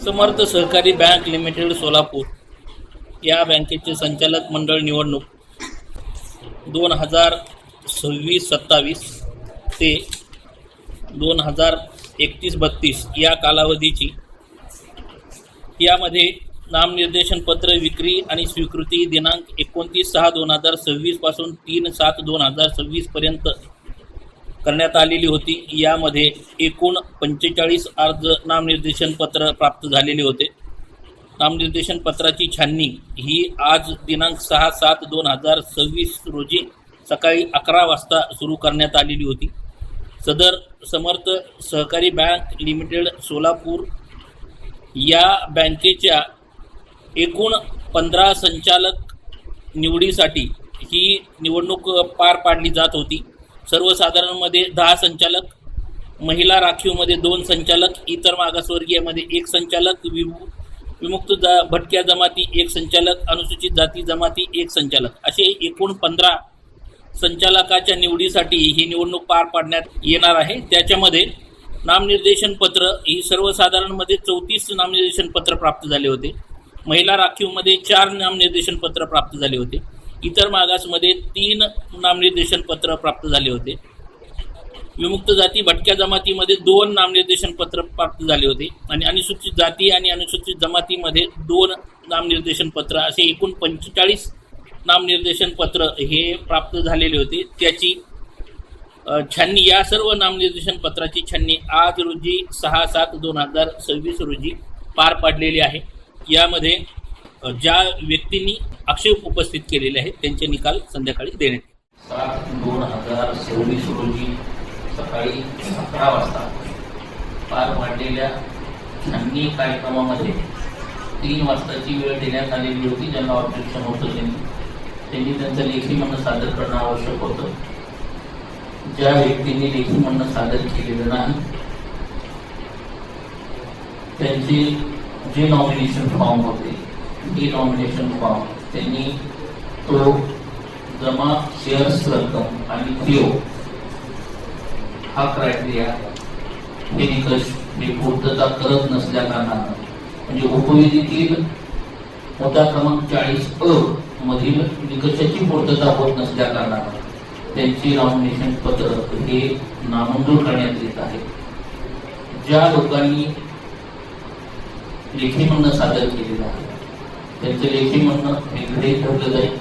समर्थ सहकारी bank limited Solapur या बँकेचे संचालक मंडळ निवडणूक 2026-27 ते 2031-32 या कालावधीची यामध्ये नामनिर्देशन पत्र विक्री आणि स्वीकृती दिनांक 29/6/2026 पासून 3/7/2026 पर्यंत करण्यात आलेली होती। यामध्ये एकूण 45 अर्ज नामनिर्देशन पत्र प्राप्त झालेले होते। नामनिर्देशन पत्राची छाननी ही आज दिनांक 6/7/2026 रोजी सकाळी 11 वाजता सुरू करण्यात आलेली होती। सदर समर्थ सहकारी बँक लिमिटेड सोलापूर या बँकेच्या एकूण 15 संचालक निवडीसाठी ही निवडणूक पार पाडली जात होती। सर्वसाधारणमध्ये 10 संचालक, महिला राखीवमध्ये 2 संचालक, इतर मागासवर्गीयमध्ये 1 संचालक, विमुक्त भटक्या जमाती 1 संचालक, अनुसूचित जाती जमाती 1 संचालक असे एकूण 15 संचालकाच्या निवडीसाठी ही निवडणूक पार पाडण्यात येणार आहे। त्याच्यामध्ये नामनिर्देशन पत्र ही सर्वसाधारणमध्ये 34 नामनिर्देशन पत्र प्राप्त झाले होते। महिला राखीवमध्ये 4 नामनिर्देशन पत्र प्राप्त झाले होते। इतर मागासमध्ये 3 नामनिर्देशन पत्र प्राप्त झाले होते। विमुक्त जाती भटक्या जमातीमध्ये 2 नामनिर्देशन पत्र प्राप्त झाले होते आणि अनुसूचित जाती आणि अनुसूचित जमातीमध्ये 2 नामनिर्देशन पत्र असे एकूण 45 नामनिर्देशन पत्र हे प्राप्त झालेले होते। त्याची छाननी या सर्व नामनिर्देशन पत्राची छाननी आज रोजी 6/7/2026 रोजी पार पाडलेली आहे। यामध्ये ज्या व्यक्तींनी आक्षेप उपस्थित केलेले आहेत त्यांचे निकाल संध्याकाळी देण्यात येईल। 7/2/2026 रोजी सकाळी 11 वाजता पार पाडलेल्या छाननी कार्यक्रमामध्ये 3 वाजताची वेळ देण्यात आलेली होती। ज्यांना ऑब्जेक्शन होतं त्यांनी त्यांचं लेखी म्हणणं सादर करणं आवश्यक होतं। ज्या व्यक्तींनी लेखी म्हणणं सादर केलेलं नाही त्यांचे जे नॉमिनेशन फॉर्म होते ते नॉमिनेशन फॉर्म त्यांनी तो जमा शेअर्स रक्कम आणि पीओ हा क्रायटेरिया हे निकष हे पूर्तता करत नसल्या कारणानं म्हणजे उपविधीतील मुद्दा क्रमांक 40A मधील निकषाची पूर्तता होत नसल्या कारणानं त्यांचे नॉमिनेशन पत्र हे नामंजूर करण्यात येत आहे। ज्या लोकांनी लेखी म्हणणं सादर केलेलं आहे त्यांचं लेखी म्हणणं हे गृहीत धरलं जाईल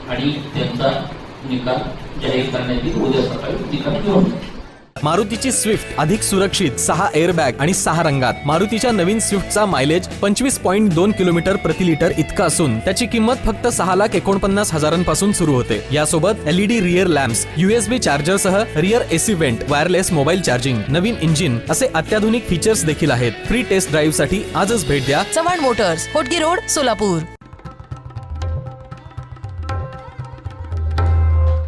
आणि त्यांचा निकाल जाहीर करण्यात येईल। उद्या सकाळी निकाल घेऊन जाईल। मारुतीची स्विफ्ट अधिक सुरक्षित 6 एअरबॅग आणि 6 रंगात। मारुतीच्या नवीन स्विफ्टचा मायलेज 25.2 किलोमीटर प्रति लिटर इतका असून त्याची किंमत फक्त 6,49,000 पासून सुरू होते। यासोबत LED rear lamps, USB charger सह rear AC vent, wireless mobile charging, नवीन इंजिन असे अत्याधुनिक फीचर्स देखील आहेत। फ्री टेस्ट ड्राईव्ह साठी आजच भेट द्या चव्हाण मोटर्स, होटगी रोड, सोलापूर।